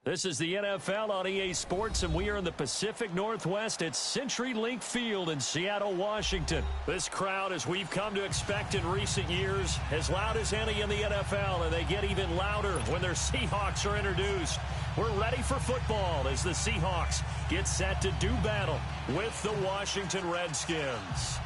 This is the NFL on EA Sports, and we are in the Pacific Northwest at CenturyLink Field in Seattle, Washington. This crowd, as we've come to expect in recent years, as loud as any in the NFL, and they get even louder when their Seahawks are introduced. We're ready for football as the Seahawks get set to do battle with the Washington Redskins.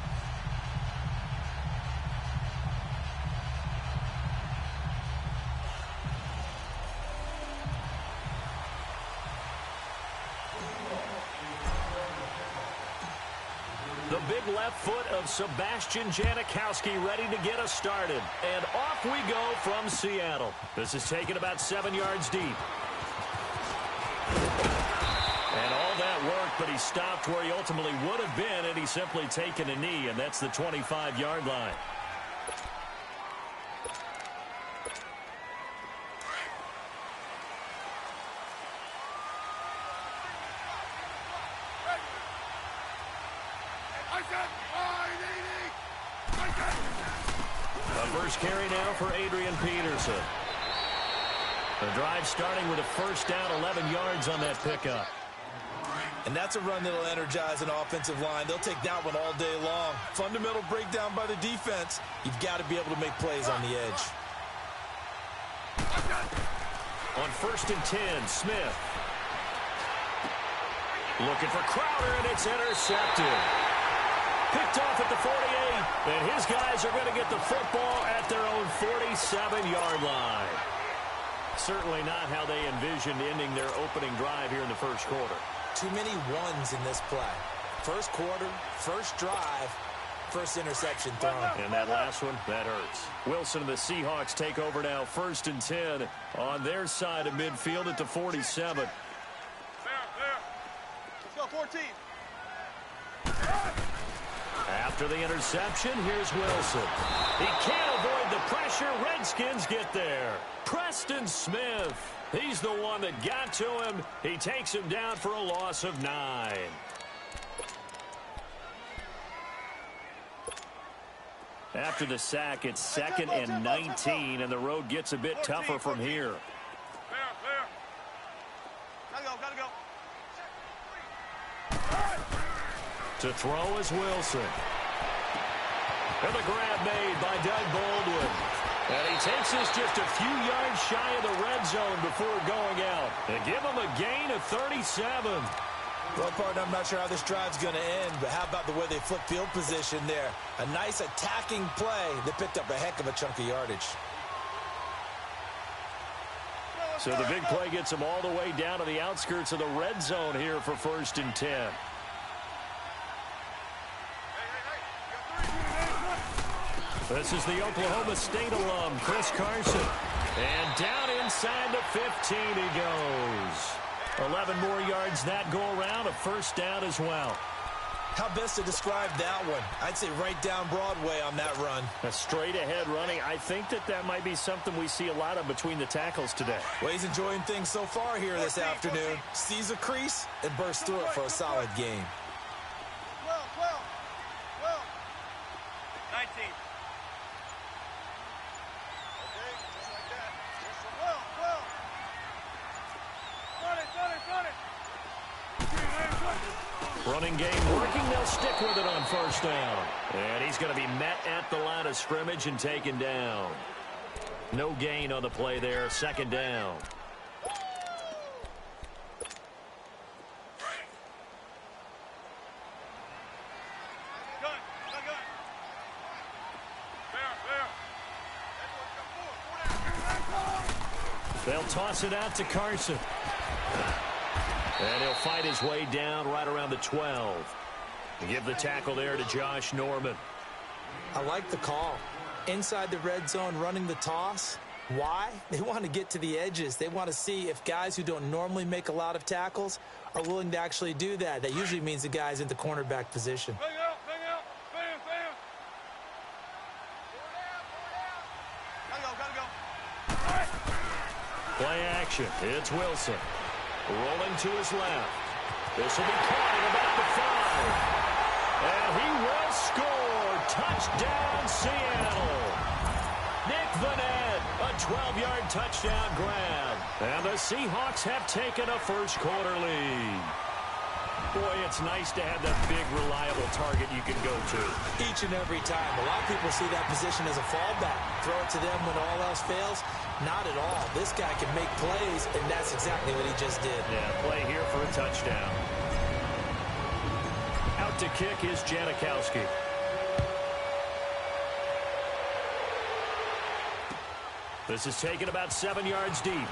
The big left foot of Sebastian Janikowski ready to get us started. And off we go from Seattle. This is taken about 7 yards deep. And all that worked, but he stopped where he ultimately would have been, and he's simply taken a knee, and that's the 25-yard line. First carry now for Adrian Peterson. The drive starting with a first down, 11 yards on that pickup. And that's a run that'll energize an offensive line. They'll take that one all day long. Fundamental breakdown by the defense. You've got to be able to make plays on the edge. On 1st and 10, Smith. Looking for Crowder, and it's intercepted. Picked off at the 48, and his guys are going to get the football at their own 47-yard line. Certainly not how they envisioned ending their opening drive here in the first quarter. Too many ones in this play. First quarter, first drive, first interception thrown. And that last one, that hurts. Wilson and the Seahawks take over now, 1st and 10 on their side of midfield at the 47. Let's go, 14. After the interception, here's Wilson. He can't avoid the pressure. Redskins get there. Preston Smith. He's the one that got to him. He takes him down for a loss of 9. After the sack, it's 2nd and 19, and the road gets a bit tougher from here. Clear. Gotta go. To throw is Wilson. And the grab made by Doug Baldwin. And he takes this just a few yards shy of the red zone before going out. And give him a gain of 37. Well, partner, I'm not sure how this drive's going to end, but how about the way they flip field position there? A nice attacking play that picked up a heck of a chunk of yardage. So the big play gets him all the way down to the outskirts of the red zone here for 1st and 10. This is the Oklahoma State alum, Chris Carson. And down inside the 15 he goes. 11 more yards that go around, a first down as well. How best to describe that one? I'd say right down Broadway on that run. A straight ahead running. I think that might be something we see a lot of between the tackles today. Well, he's enjoying things so far here this afternoon. Sees a crease and bursts through it for a solid game. 12. 19. Running game working. They'll stick with it on 1st down. And he's going to be met at the line of scrimmage and taken down. No gain on the play there. 2nd down. They'll toss it out to Carson. And he'll fight his way down right around the 12. Give the tackle there to Josh Norman. I like the call. Inside the red zone running the toss. Why? They want to get to the edges. They want to see if guys who don't normally make a lot of tackles are willing to actually do that. That usually means the guy's in the cornerback position. Bang out. Gotta go. Play action. It's Wilson. Rolling to his left. This will be caught at about the 5. And he will score. Touchdown, Seattle. Nick Vanette, a 12-yard touchdown grab. And the Seahawks have taken a first-quarter lead. Boy, it's nice to have that big, reliable target you can go to. Each and every time. A lot of people see that position as a fallback. Throw it to them when all else fails. Not at all. This guy can make plays, and that's exactly what he just did. Yeah, play here for a touchdown. Out to kick is Janikowski. This is taken about 7 yards deep.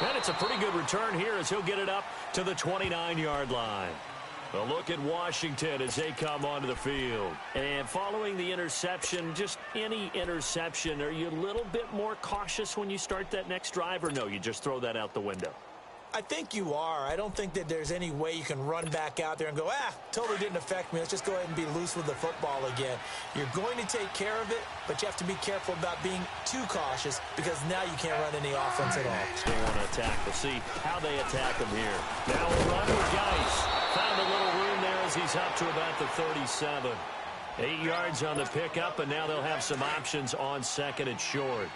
And it's a pretty good return here as he'll get it up to the 29-yard line. A look at Washington as they come onto the field. And following the interception, just any interception, are you a little bit more cautious when you start that next drive, or no, you just throw that out the window? I think you are. I don't think that there's any way you can run back out there and go, totally didn't affect me. Let's just go ahead and be loose with the football again. You're going to take care of it, but you have to be careful about being too cautious because now you can't run any offense at all. Still want to attack. We'll see how they attack him here. Now a run with Geis. Found a little room there as he's up to about the 37. 8 yards on the pickup, and now they'll have some options on second and short.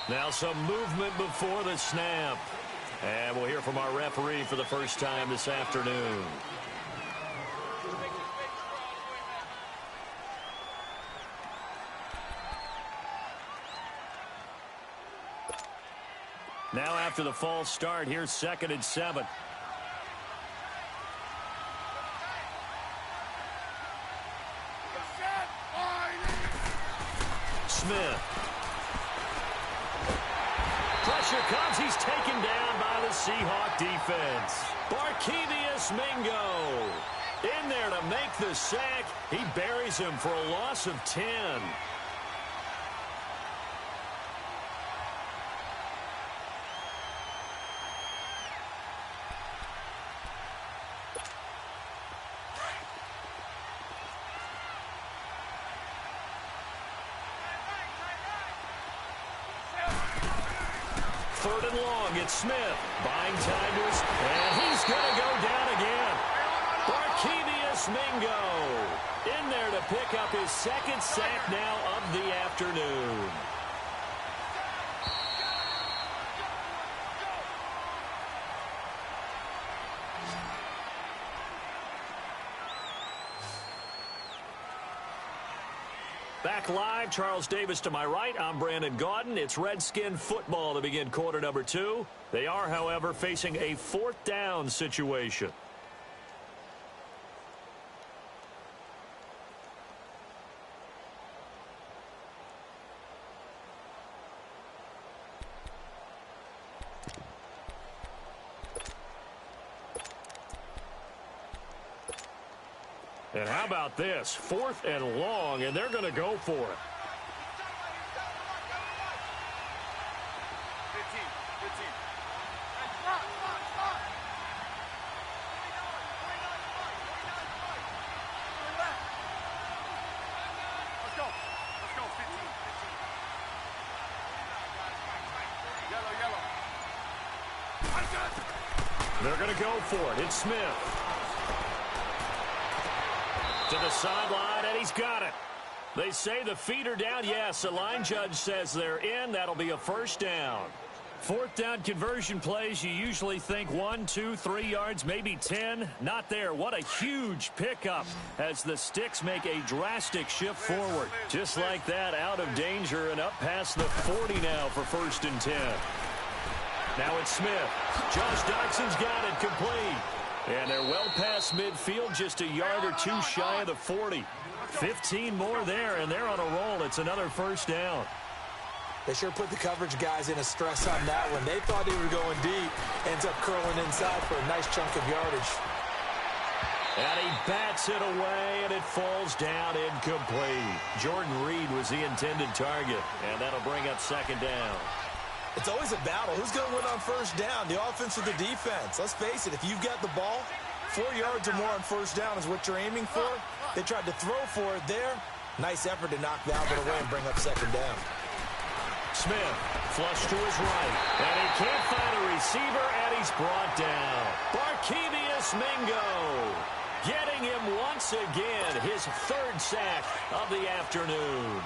Now some movement before the snap. And we'll hear from our referee for the first time this afternoon. Now after the false start, here's 2nd and 7. Smith. Pressure comes. He's taken down by the Seahawk defense. Barkevious Mingo in there to make the sack. He buries him for a loss of 10. Third and long, it's Smith. Buying time to his, and he's going to go down again. Barkevious Mingo in there to pick up his 2nd sack now of the afternoon. Back live, Charles Davis to my right. I'm Brandon Gaudin. It's Redskin football to begin quarter number 2. They are, however, facing a 4th down situation. And how about this? 4th and long, and they're going to go for it. 15. Let's go. 15. Yellow. They're going to go for it. It's Smith. To the sideline, and he's got it. They say the feet are down. Yes, the line judge says they're in. That'll be a first down. 4th down conversion plays, you usually think 1, 2, 3 yards, maybe 10. Not there. What a huge pickup as the Sticks make a drastic shift forward. Just like that, out of danger and up past the 40 now for 1st and 10. Now it's Smith. Josh Doxson's got it complete. And they're well past midfield, just a yard or two shy of the 40. 15 more there, and they're on a roll. It's another first down. They sure put the coverage guys in a stress on that one. They thought they were going deep. Ends up curling inside for a nice chunk of yardage. And he bats it away, and it falls down incomplete. Jordan Reed was the intended target, and that'll bring up 2nd down. It's always a battle. Who's going to win on first down, the offense or the defense? Let's face it, if you've got the ball, 4 yards or more on first down is what you're aiming for. They tried to throw for it there. Nice effort to knock that one away and bring up 2nd down. Smith, flush to his right, and he can't find a receiver, and he's brought down. Barkevious Mingo. Getting him once again, his third sack of the afternoon.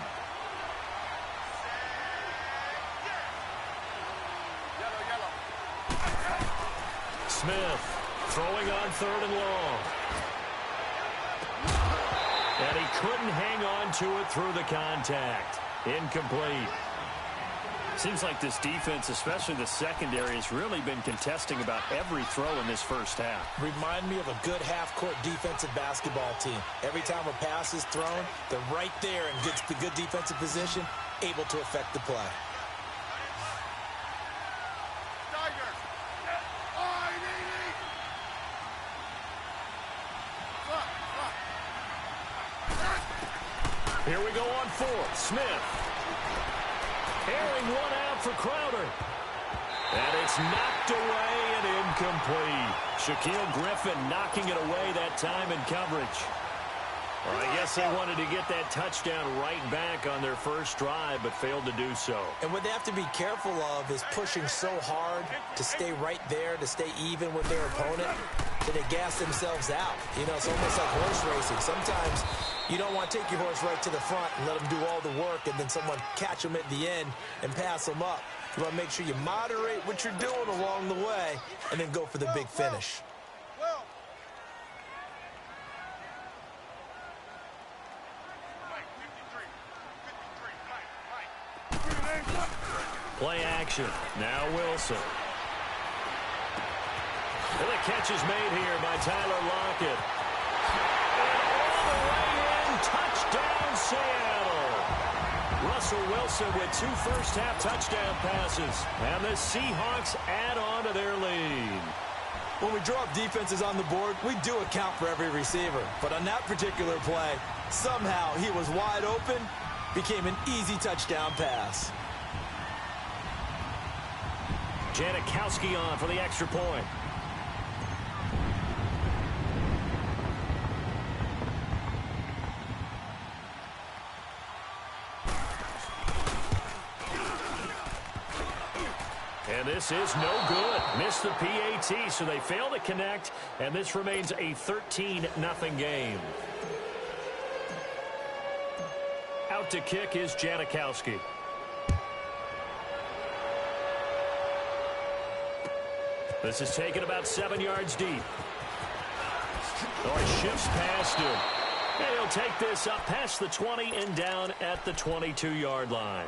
Smith throwing on 3rd and long. And he couldn't hang on to it through the contact. Incomplete. Seems like this defense, especially the secondary, has really been contesting about every throw in this first half. Remind me of a good half-court defensive basketball team. Every time a pass is thrown, they're right there in good defensive position, able to affect the play. Here we go on 4th. Smith. Airing one out for Crowder. And it's knocked away and incomplete. Shaquille Griffin knocking it away that time in coverage. Well, I guess they wanted to get that touchdown right back on their first drive, but failed to do so. And what they have to be careful of is pushing so hard to stay right there, to stay even with their opponent, that they gas themselves out. You know, it's almost like horse racing. Sometimes you don't want to take your horse right to the front and let them do all the work, and then someone catch them at the end and pass them up. You want to make sure you moderate what you're doing along the way and then go for the big finish. Play action. Now Wilson. And the catch is made here by Tyler Lockett. And all the way in, touchdown Seattle. Russell Wilson with 2 first-half touchdown passes. And the Seahawks add on to their lead. When we draw up defenses on the board, we do account for every receiver. But on that particular play, somehow he was wide open, became an easy touchdown pass. Janikowski on for the extra point. And this is no good. Missed the PAT, so they fail to connect, and this remains a 13-0 game. Out to kick is Janikowski. This is taken about 7 yards deep. Oh, he shifts past him. And he'll take this up past the 20 and down at the 22-yard line.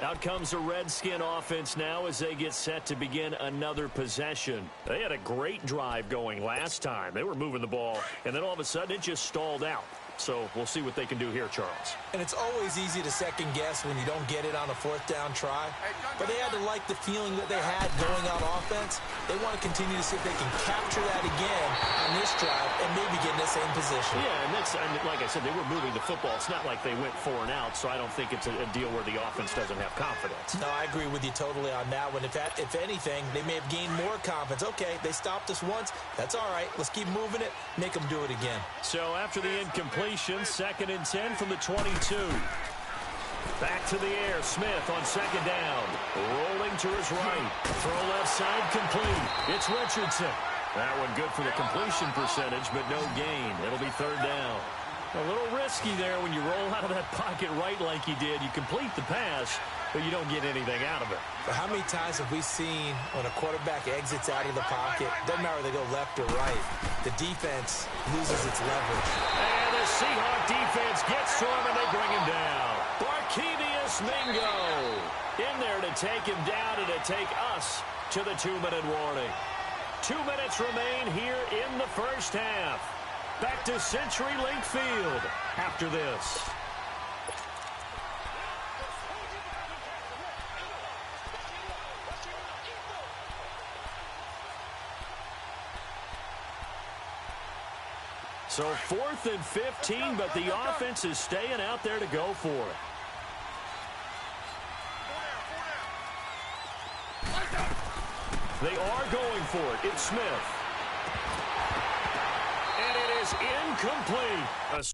Out comes the Redskin offense now as they get set to begin another possession. They had a great drive going last time. They were moving the ball, and then all of a sudden it just stalled out. So we'll see what they can do here, Charles. And it's always easy to second guess when you don't get it on a 4th down try. But they had to like the feeling that they had going on offense. They want to continue to see if they can capture that again on this drive and maybe get in the same position. Yeah, and that's, like I said, they were moving the football. It's not like they went 4 and out, so I don't think it's a deal where the offense doesn't have confidence. No, I agree with you totally on that one. If anything, they may have gained more confidence. Okay, they stopped us once. That's all right. Let's keep moving it. Make them do it again. So after the incompletion, 2nd and 10 from the 22. Back to the air. Smith on 2nd down. Rolling to his right. Throw left side complete. It's Richardson. That one good for the completion percentage, but no gain. It'll be 3rd down. A little risky there when you roll out of that pocket right like he did. You complete the pass, but you don't get anything out of it. But how many times have we seen when a quarterback exits out of the pocket, doesn't matter whether they go left or right, the defense loses its leverage. And the Seahawk defense gets to him, and they bring him down. Barkevious Mingo in there to take him down and to take us to the 2-minute warning. 2 minutes remain here in the first half. Back to CenturyLink Field after this. So 4th and 15, but the offense is staying out there to go for it. They are going for it. It's Smith. And it is incomplete.